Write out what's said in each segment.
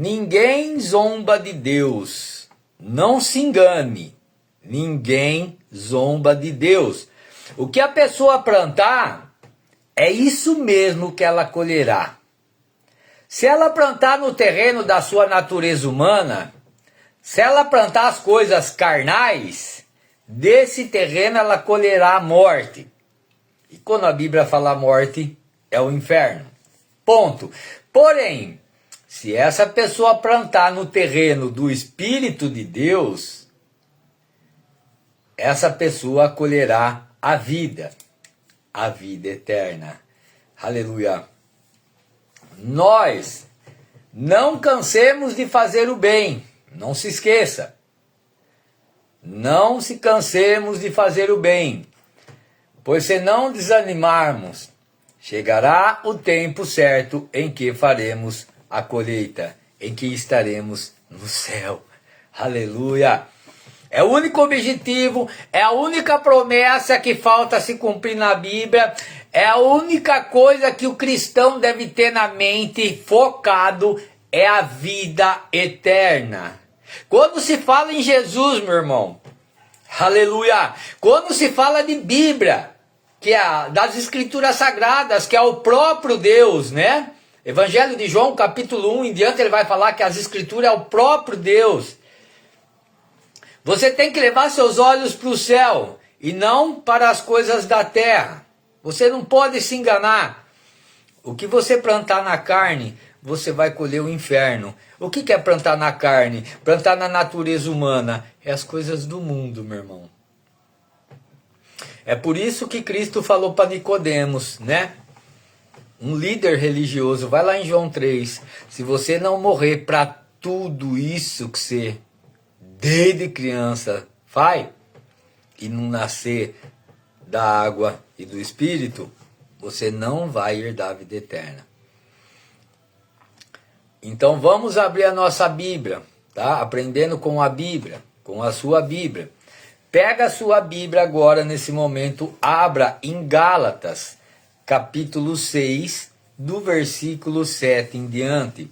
Ninguém zomba de Deus. Não se engane. Ninguém zomba de Deus. O que a pessoa plantar, é isso mesmo que ela colherá. Se ela plantar no terreno da sua natureza humana, se ela plantar as coisas carnais, desse terreno ela colherá a morte. E quando a Bíblia fala morte, é o inferno. Ponto. Porém, se essa pessoa plantar no terreno do Espírito de Deus, essa pessoa colherá a vida eterna. Aleluia. Nós não cansemos de fazer o bem. Não se esqueça. Não se cansemos de fazer o bem. Pois se não desanimarmos, chegará o tempo certo em que faremos a colheita, em que estaremos no céu. Aleluia. É o único objetivo, é a única promessa que falta se cumprir na Bíblia, é a única coisa que o cristão deve ter na mente, focado, é a vida eterna. Quando se fala em Jesus, meu irmão, aleluia, quando se fala de Bíblia, que é das Escrituras Sagradas, que é o próprio Deus, né? Evangelho de João, capítulo 1 em diante, ele vai falar que as Escrituras é o próprio Deus. Você tem que levar seus olhos para o céu e não para as coisas da terra. Você não pode se enganar. O que você plantar na carne, você vai colher o inferno. O que é plantar na carne? Plantar na natureza humana. É as coisas do mundo, meu irmão. É por isso que Cristo falou para Nicodemos, né? Um líder religioso, vai lá em João 3. Se você não morrer para tudo isso que você desde criança faz, e não nascer da água e do Espírito, você não vai herdar a vida eterna. Então vamos abrir a nossa Bíblia, tá? Aprendendo com a Bíblia, com a sua Bíblia. Pega a sua Bíblia agora, nesse momento, abra em Gálatas, capítulo 6, do versículo 7 em diante.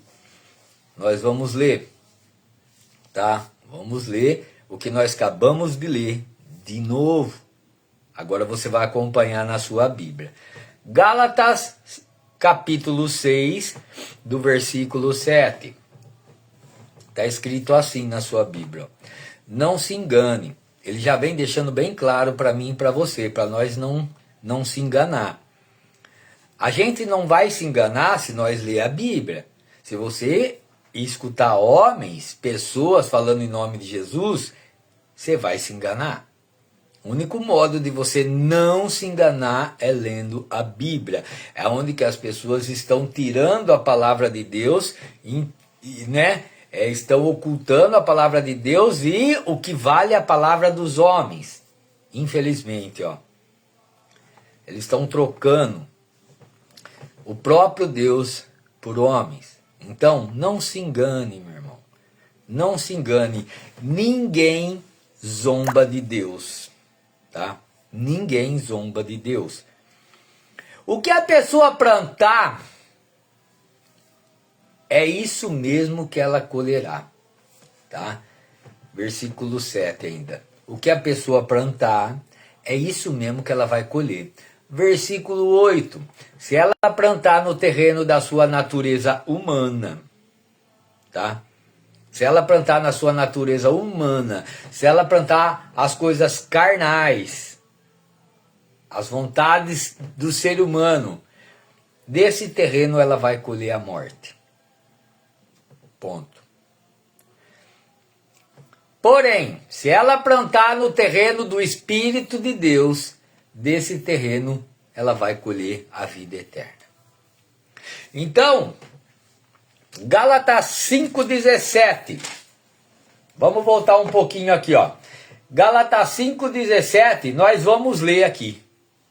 Nós vamos ler, tá? Vamos ler o que nós acabamos de ler de novo. Agora você vai acompanhar na sua Bíblia. Gálatas, capítulo 6, do versículo 7. Está escrito assim na sua Bíblia. Não se engane. Ele já vem deixando bem claro para mim e para você, para nós não se enganar. A gente não vai se enganar se nós ler a Bíblia. Se você escutar homens, pessoas falando em nome de Jesus, você vai se enganar. O único modo de você não se enganar é lendo a Bíblia. É onde que as pessoas estão tirando a palavra de Deus, né? Estão ocultando a palavra de Deus e o que vale é a palavra dos homens. Infelizmente, ó. Eles estão trocando o próprio Deus por homens. Então, não se engane, meu irmão. Não se engane. Ninguém zomba de Deus. Tá? Ninguém zomba de Deus. O que a pessoa plantar, é isso mesmo que ela colherá. Tá? Versículo 7 ainda. O que a pessoa plantar, é isso mesmo que ela vai colher. Versículo 8. Se ela plantar no terreno da sua natureza humana, tá? Se ela plantar na sua natureza humana, se ela plantar as coisas carnais, as vontades do ser humano, desse terreno ela vai colher a morte. Ponto. Porém, se ela plantar no terreno do Espírito de Deus, desse terreno ela vai colher a vida eterna. Então, Gálatas 5,17. Vamos voltar um pouquinho aqui, ó. Gálatas 5,17, nós vamos ler aqui,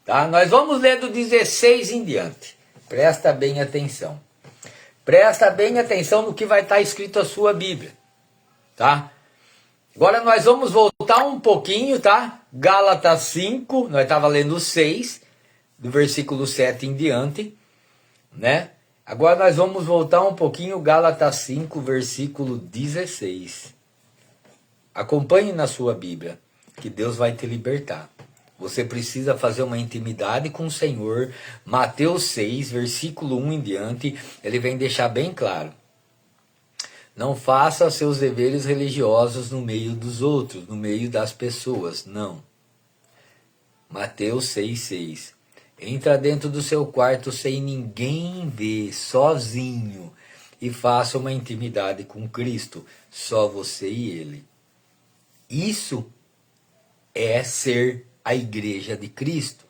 tá? Nós vamos ler do 16 em diante. Presta bem atenção. Presta bem atenção no que vai estar escrito na sua Bíblia, tá? Agora nós vamos voltar um pouquinho, tá? Gálatas 5, nós estávamos lendo 6, do versículo 7 em diante, né? Agora nós vamos voltar um pouquinho, Gálatas 5, versículo 16. Acompanhe na sua Bíblia, que Deus vai te libertar. Você precisa fazer uma intimidade com o Senhor. Mateus 6, versículo 1 em diante, ele vem deixar bem claro. Não faça seus deveres religiosos no meio dos outros, no meio das pessoas, não. Mateus 6, 6. Entra dentro do seu quarto sem ninguém ver, sozinho, e faça uma intimidade com Cristo, só você e Ele. Isso é ser a igreja de Cristo.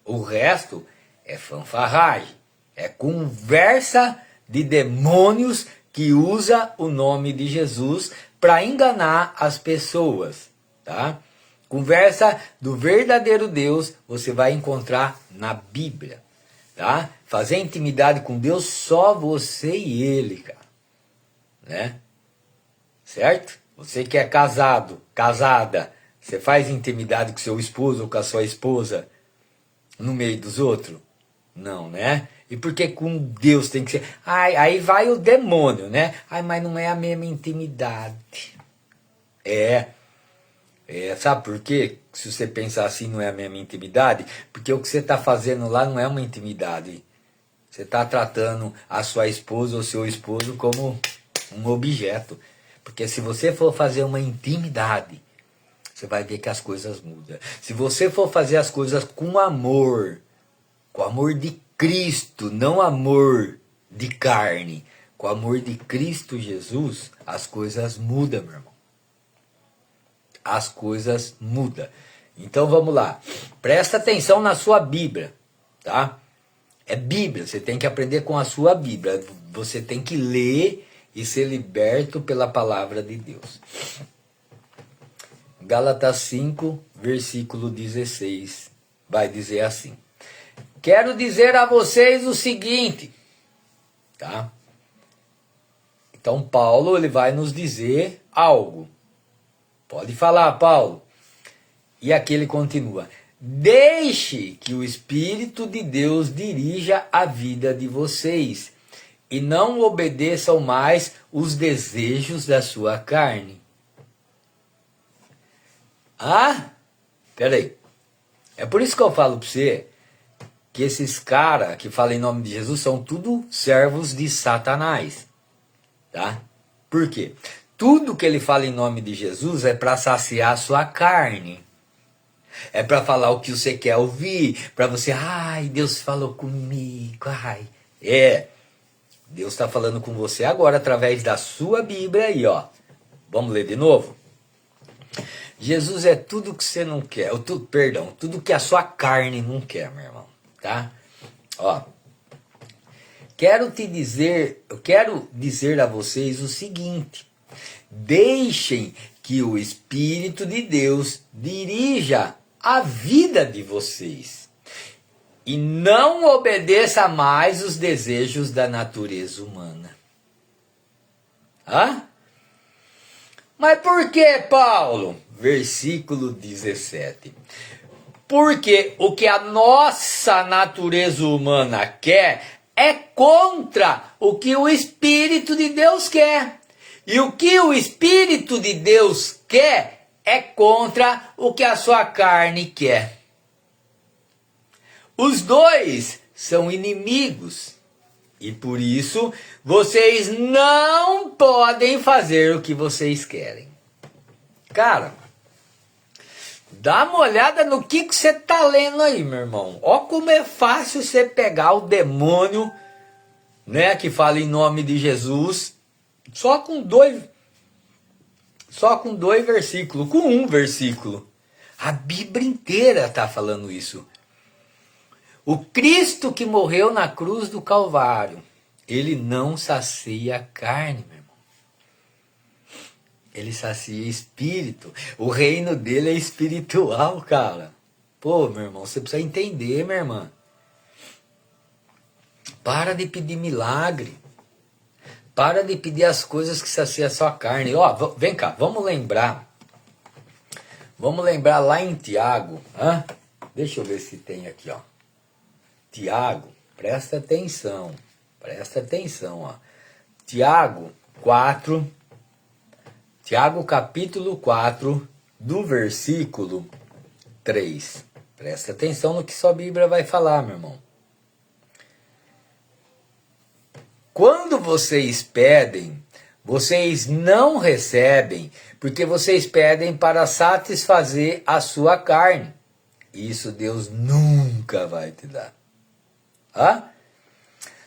O resto é fanfarragem, é conversa de demônios que usa o nome de Jesus para enganar as pessoas, tá? Conversa do verdadeiro Deus você vai encontrar na Bíblia, tá? Fazer intimidade com Deus só você e Ele, cara, né? Certo? Você que é casado, casada, você faz intimidade com seu esposo ou com a sua esposa no meio dos outros? Não, né? E por que com Deus tem que ser? Ai, aí vai o demônio, né? Ai, mas não é a mesma intimidade. Sabe por quê? Se você pensar assim, não é a mesma intimidade? Porque o que você está fazendo lá não é uma intimidade. Você está tratando a sua esposa ou seu esposo como um objeto. Porque se você for fazer uma intimidade, você vai ver que as coisas mudam. Se você for fazer as coisas com amor de Cristo, não amor de carne, com amor de Cristo Jesus, as coisas mudam, meu irmão. As coisas mudam. Então vamos lá. Presta atenção na sua Bíblia, tá? É Bíblia, você tem que aprender com a sua Bíblia. Você tem que ler e ser liberto pela palavra de Deus. Gálatas 5, versículo 16, vai dizer assim. Quero dizer a vocês o seguinte, tá? Então Paulo, ele vai nos dizer algo. Pode falar, Paulo. E aqui ele continua. Deixe que o Espírito de Deus dirija a vida de vocês e não obedeçam mais os desejos da sua carne. Peraí. É por isso que eu falo para você que esses caras que falam em nome de Jesus são tudo servos de Satanás. Tá? Por quê? Tudo que ele fala em nome de Jesus é para saciar a sua carne. É para falar o que você quer ouvir. Para você, ai, Deus falou comigo, ai. Deus está falando com você agora através da sua Bíblia aí, ó. Vamos ler de novo? Jesus é tudo que você não quer. Tudo que a sua carne não quer, meu irmão. Tá? Ó. Eu quero dizer a vocês o seguinte. Deixem que o Espírito de Deus dirija a vida de vocês. E não obedeça mais os desejos da natureza humana. Mas por que, Paulo? Versículo 17. Porque o que a nossa natureza humana quer é contra o que o Espírito de Deus quer. E o que o Espírito de Deus quer é contra o que a sua carne quer. Os dois são inimigos. E por isso, vocês não podem fazer o que vocês querem. Cara, dá uma olhada no que você está lendo aí, meu irmão. Ó como é fácil você pegar o demônio, né, que fala em nome de Jesus, só com dois versículos, com um versículo. A Bíblia inteira está falando isso. O Cristo que morreu na cruz do Calvário, ele não sacia a carne, meu irmão. Ele sacia espírito. O reino dele é espiritual, cara. Pô, meu irmão, você precisa entender, minha irmã. Para de pedir milagre. Para de pedir as coisas que saciam a sua carne. Ó, vem cá, vamos lembrar. Vamos lembrar lá em Tiago. Deixa eu ver se tem aqui, ó. Tiago, presta atenção. Presta atenção, ó. Tiago capítulo 4, do versículo 3. Presta atenção no que sua Bíblia vai falar, meu irmão. Quando vocês pedem, vocês não recebem, porque vocês pedem para satisfazer a sua carne. Isso Deus nunca vai te dar. Hã?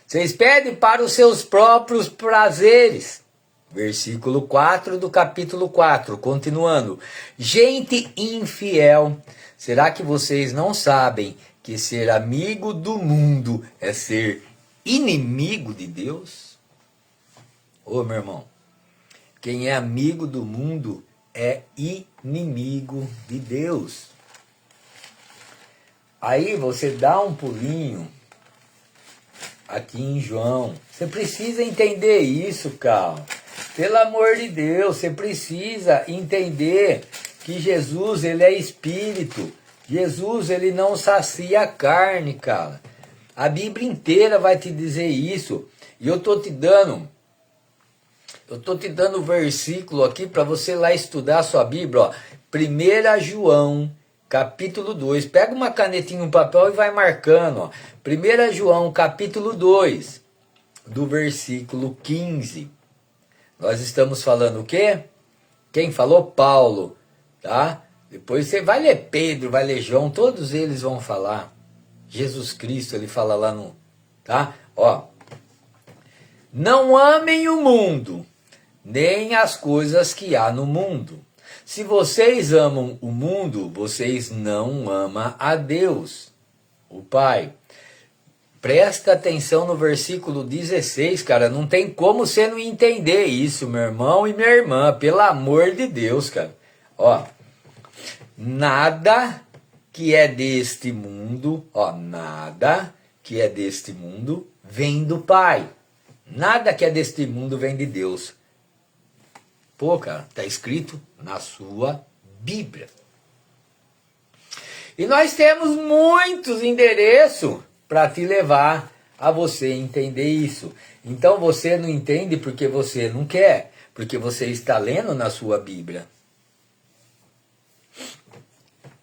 Vocês pedem para os seus próprios prazeres. Versículo 4 do capítulo 4, continuando. Gente infiel, será que vocês não sabem que ser amigo do mundo é ser inimigo de Deus? Ô, meu irmão, quem é amigo do mundo é inimigo de Deus. Aí você dá um pulinho aqui em João. Você precisa entender isso, cara. Pelo amor de Deus, você precisa entender que Jesus, ele é espírito. Jesus, ele não sacia a carne, cara. A Bíblia inteira vai te dizer isso. E eu tô te dando o versículo aqui para você lá estudar a sua Bíblia, ó. 1 João, capítulo 2. Pega uma canetinha e um papel e vai marcando, ó. 1 João, capítulo 2, do versículo 15. Nós estamos falando o quê? Quem falou? Paulo, tá? Depois você vai ler Pedro, vai ler João, todos eles vão falar. Jesus Cristo, ele fala lá no... Tá? Ó. Não amem o mundo, nem as coisas que há no mundo. Se vocês amam o mundo, vocês não amam a Deus, o Pai. Presta atenção no versículo 16, cara. Não tem como você não entender isso, meu irmão e minha irmã. Pelo amor de Deus, cara. Ó. Nada que é deste mundo, ó. Nada que é deste mundo vem do Pai. Nada que é deste mundo vem de Deus. Pô, cara, tá escrito na sua Bíblia. E nós temos muitos endereços para te levar a você entender isso. Então você não entende porque você não quer, porque você está lendo na sua Bíblia.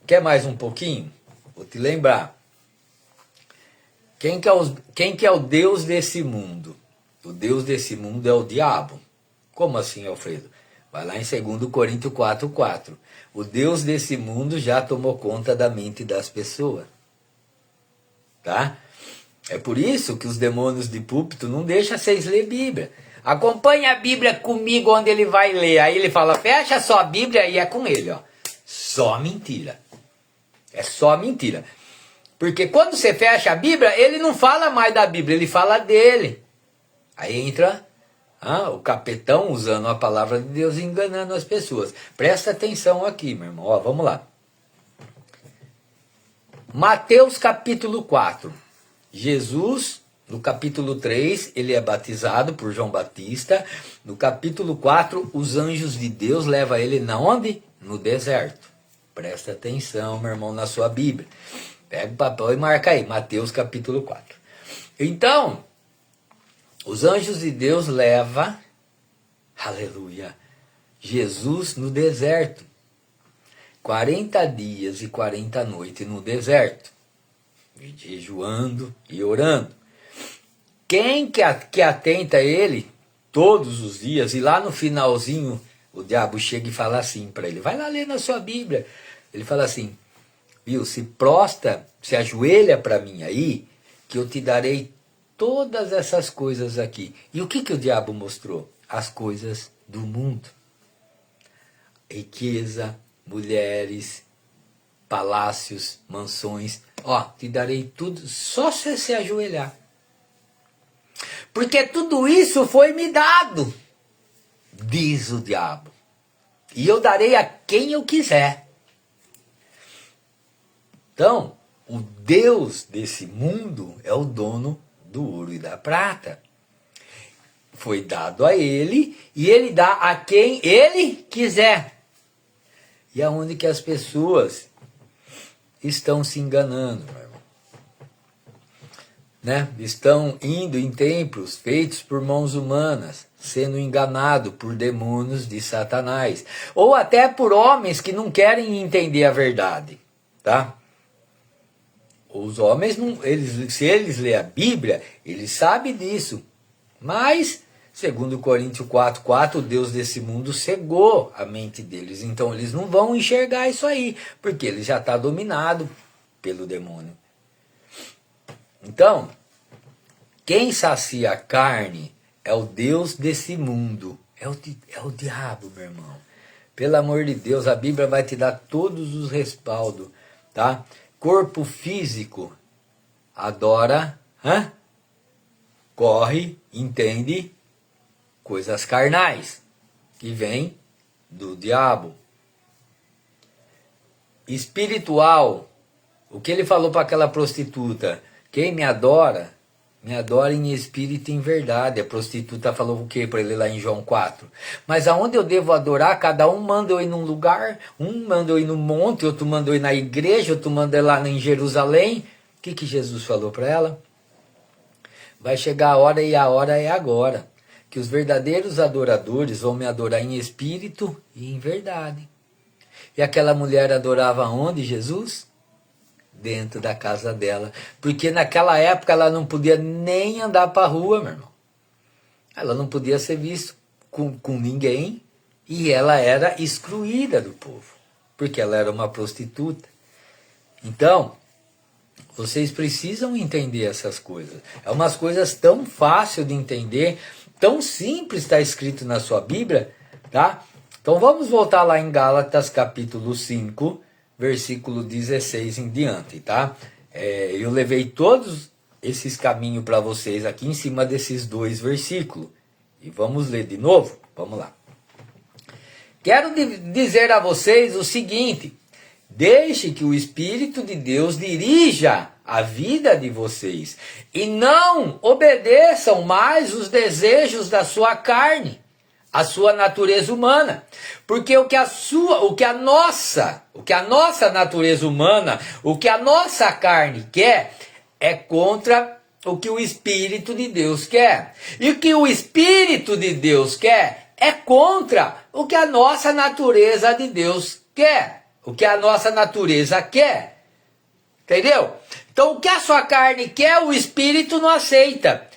Quer mais um pouquinho? Vou te lembrar. Quem que é o Deus desse mundo? O Deus desse mundo é o diabo. Como assim, Alfredo? Vai lá em 2 Coríntios 4:4. O Deus desse mundo já tomou conta da mente das pessoas. Tá? É por isso que os demônios de púlpito não deixam vocês ler Bíblia. Acompanhe a Bíblia comigo onde ele vai ler. Aí ele fala, fecha só a Bíblia e é com ele. Ó. Só mentira. É só mentira. Porque quando você fecha a Bíblia, ele não fala mais da Bíblia, ele fala dele. Aí entra o capetão usando a palavra de Deus e enganando as pessoas. Presta atenção aqui, meu irmão. Ó, vamos lá. Mateus capítulo 4. Jesus, no capítulo 3, ele é batizado por João Batista. No capítulo 4, os anjos de Deus levam ele na onde? No deserto. Presta atenção, meu irmão, na sua Bíblia. Pega o papel e marca aí, Mateus capítulo 4. Então, os anjos de Deus levam, aleluia, Jesus no deserto. 40 dias e 40 noites no deserto. Jejuando e orando. Quem que atenta a ele todos os dias, e lá no finalzinho o diabo chega e fala assim para ele, vai lá ler na sua Bíblia. Ele fala assim, viu, se prostra, se ajoelha para mim aí, que eu te darei todas essas coisas aqui. E o que o diabo mostrou? As coisas do mundo. Riqueza, mulheres, palácios, mansões. Ó, te darei tudo, só se você ajoelhar. Porque tudo isso foi me dado, diz o diabo. E eu darei a quem eu quiser. Então, o Deus desse mundo é o dono do ouro e da prata. Foi dado a ele e ele dá a quem ele quiser. E aonde que as pessoas estão se enganando, meu irmão? né? Estão indo em templos feitos por mãos humanas, sendo enganado por demônios de Satanás, ou até por homens que não querem entender a verdade, tá? Os homens, não, se eles lerem a Bíblia, eles sabem disso, mas, segundo Coríntios 4:4, o Deus desse mundo cegou a mente deles, então eles não vão enxergar isso aí, porque ele já está dominado pelo demônio. Então, quem sacia a carne é o Deus desse mundo, é o diabo, meu irmão. Pelo amor de Deus, a Bíblia vai te dar todos os respaldos, tá? Corpo físico adora, corre, entende coisas carnais, que vem do diabo. Espiritual, o que ele falou para aquela prostituta? Quem me adora em espírito e em verdade. A prostituta falou o que para ele lá em João 4? Mas aonde eu devo adorar? Cada um manda eu ir num lugar, um manda eu ir no monte, outro manda eu ir na igreja, outro manda eu ir lá em Jerusalém. O que Jesus falou para ela? Vai chegar a hora e a hora é agora, que os verdadeiros adoradores vão me adorar em espírito e em verdade. E aquela mulher adorava onde, Jesus? Dentro da casa dela, porque naquela época ela não podia nem andar para a rua, meu irmão. Ela não podia ser vista com ninguém, e ela era excluída do povo, porque ela era uma prostituta. Então, vocês precisam entender essas coisas. É umas coisas tão fácil de entender, tão simples, está escrito na sua Bíblia, tá? Então vamos voltar lá em Gálatas capítulo 5, versículo 16 em diante, tá? Eu levei todos esses caminhos para vocês aqui em cima desses dois versículos. E vamos ler de novo? Vamos lá. Quero dizer a vocês o seguinte: deixe que o Espírito de Deus dirija a vida de vocês e não obedeçam mais os desejos da sua carne, a sua natureza humana, porque o que a nossa natureza humana, o que a nossa carne quer, é contra o que o Espírito de Deus quer. E o que o Espírito de Deus quer é contra o que a nossa natureza de Deus quer. O que a nossa natureza quer. Entendeu? Então o que a sua carne quer, o Espírito não aceita.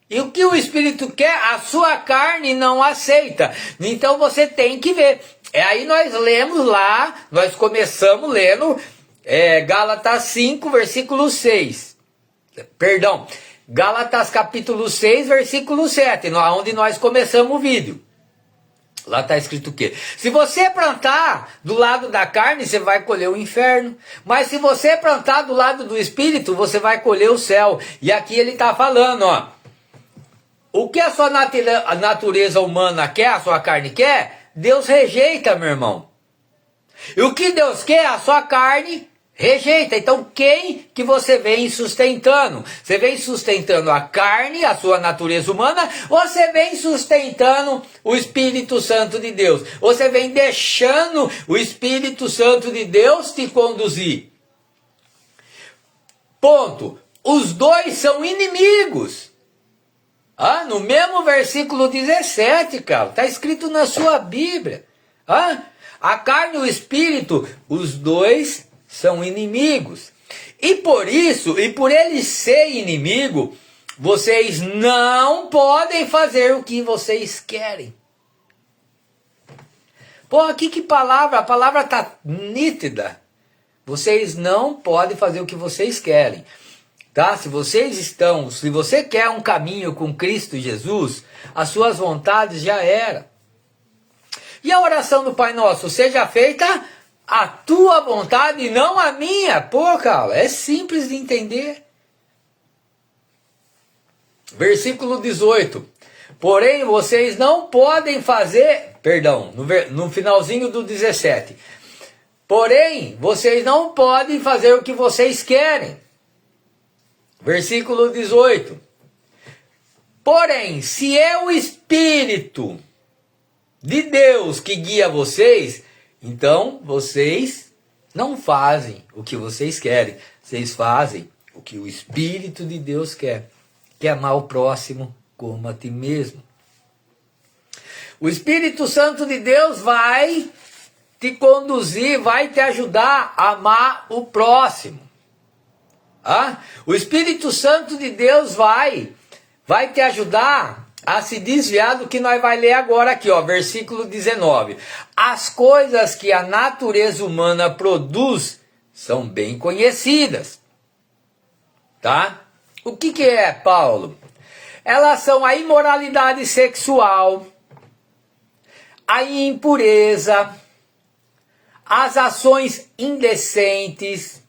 E o que o Espírito quer, a sua carne não aceita. Então você tem que ver. Aí nós lemos lá, nós começamos lendo Gálatas 5, versículo 6. Perdão, Gálatas capítulo 6, versículo 7, onde nós começamos o vídeo. Lá está escrito o quê? Se você plantar do lado da carne, você vai colher o inferno. Mas se você plantar do lado do Espírito, você vai colher o céu. E aqui ele está falando, ó. O que a sua natureza humana quer, a sua carne quer, Deus rejeita, meu irmão. E o que Deus quer, a sua carne rejeita. Então quem que você vem sustentando? Você vem sustentando a carne, a sua natureza humana, ou você vem sustentando o Espírito Santo de Deus? Ou você vem deixando o Espírito Santo de Deus te conduzir? Ponto. Os dois são inimigos. No mesmo versículo 17, cara, está escrito na sua Bíblia. A carne e o espírito, os dois são inimigos. E por isso, e por ele ser inimigo, vocês não podem fazer o que vocês querem. Pô, aqui que palavra? A palavra está nítida. Vocês não podem fazer o que vocês querem. Tá? Se você quer um caminho com Cristo Jesus, as suas vontades já eram. E a oração do Pai Nosso? Seja feita a tua vontade e não a minha. Pô, cara, é simples de entender. Versículo 18. Porém, vocês não podem fazer... Perdão, no finalzinho do 17. Porém, vocês não podem fazer o que vocês querem. Versículo 18. Porém, se é o Espírito de Deus que guia vocês, então vocês não fazem o que vocês querem, vocês fazem O que o Espírito de Deus quer amar o próximo como a ti mesmo. O Espírito Santo de Deus vai te conduzir, vai te ajudar a amar o próximo. O Espírito Santo de Deus vai te ajudar a se desviar do que nós vai ler agora aqui, versículo 19. As coisas que a natureza humana produz são bem conhecidas. Tá? O que é, Paulo? Elas são a imoralidade sexual, a impureza, as ações indecentes,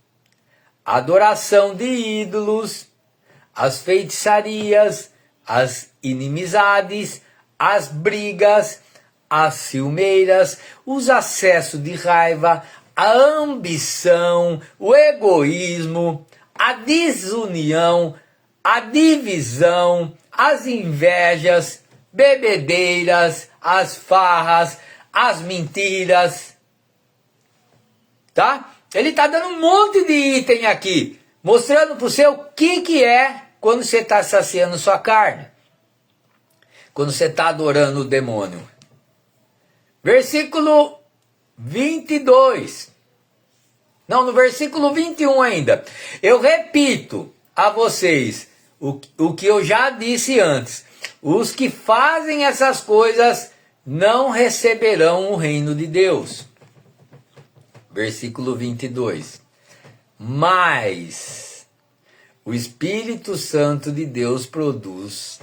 a adoração de ídolos, as feitiçarias, as inimizades, as brigas, as ciumeiras, os acessos de raiva, a ambição, o egoísmo, a desunião, a divisão, as invejas, bebedeiras, as farras, as mentiras. Tá? Ele está dando um monte de item aqui, mostrando para você o que é quando você está saciando sua carne, quando você está adorando o demônio. Versículo 22. Não, no versículo 21 ainda. Eu repito a vocês o que eu já disse antes. Os que fazem essas coisas não receberão o reino de Deus. Versículo 22. Mas o Espírito Santo de Deus produz.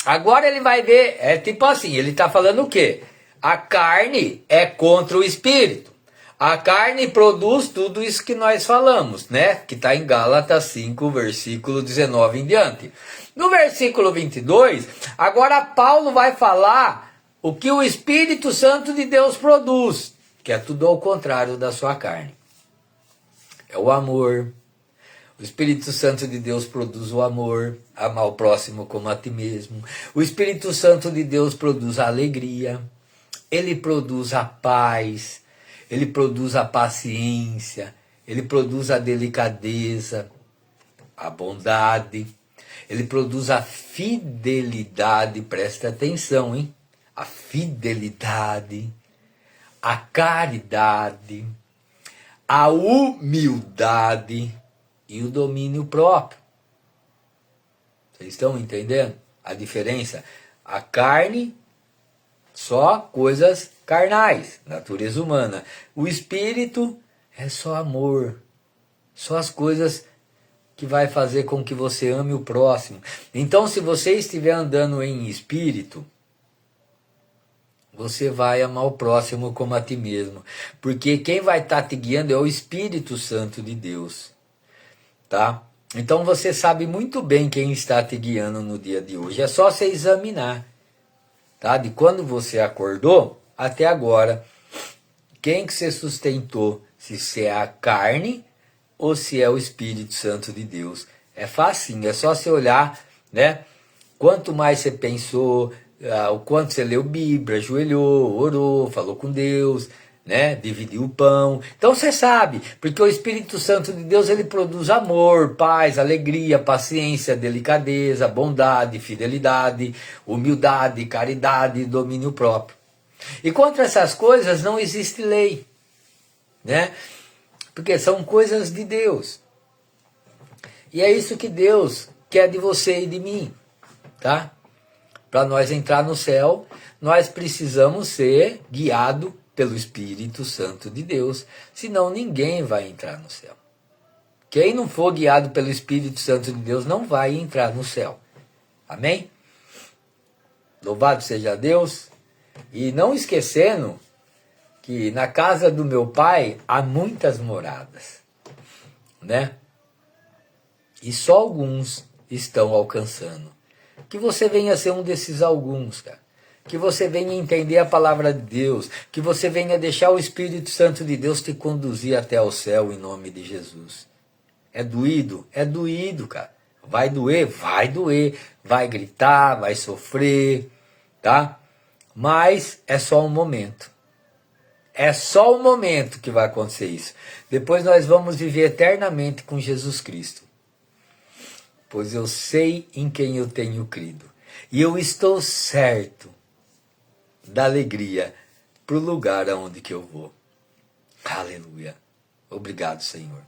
Agora ele vai ver, é tipo assim, ele está falando o quê? A carne é contra o Espírito. A carne produz tudo isso que nós falamos, né? Que está em Gálatas 5, versículo 19 em diante. No versículo 22, agora Paulo vai falar o que o Espírito Santo de Deus produz, que é tudo ao contrário da sua carne. É o amor. O Espírito Santo de Deus produz o amor, amar o próximo como a ti mesmo. O Espírito Santo de Deus produz a alegria. Ele produz a paz. Ele produz a paciência. Ele produz a delicadeza, a bondade. Ele produz a fidelidade. Presta atenção, hein? A fidelidade, a caridade, a humildade e o domínio próprio. Vocês estão entendendo a diferença? A carne, só coisas carnais, natureza humana. O espírito é só amor, só as coisas que vai fazer com que você ame o próximo. Então, se você estiver andando em espírito, você vai amar o próximo como a ti mesmo. Porque quem vai estar te guiando é o Espírito Santo de Deus. Tá? Então você sabe muito bem quem está te guiando no dia de hoje. É só você examinar. Tá? De quando você acordou até agora. Quem que você sustentou? Se é a carne ou se é o Espírito Santo de Deus. É facinho, é só você olhar, né? Quanto mais você pensou, o quanto você leu Bíblia, ajoelhou, orou, falou com Deus, né? Dividiu o pão. Então você sabe, porque o Espírito Santo de Deus, ele produz amor, paz, alegria, paciência, delicadeza, bondade, fidelidade, humildade, caridade e domínio próprio. E contra essas coisas não existe lei, né? Porque são coisas de Deus. E é isso que Deus quer de você e de mim, tá? Para nós entrar no céu, nós precisamos ser guiados pelo Espírito Santo de Deus. Senão ninguém vai entrar no céu. Quem não for guiado pelo Espírito Santo de Deus não vai entrar no céu. Amém? Louvado seja Deus. E não esquecendo que na casa do meu pai há muitas moradas, né? E só alguns estão alcançando. Que você venha ser um desses alguns, cara. Que você venha entender a palavra de Deus. Que você venha deixar o Espírito Santo de Deus te conduzir até ao céu em nome de Jesus. É doído? É doído, cara. Vai doer? Vai doer. Vai gritar, vai sofrer, tá? Mas é só um momento. É só um momento que vai acontecer isso. Depois nós vamos viver eternamente com Jesus Cristo. Pois eu sei em quem eu tenho crido. E eu estou certo da alegria para o lugar aonde que eu vou. Aleluia. Obrigado, Senhor.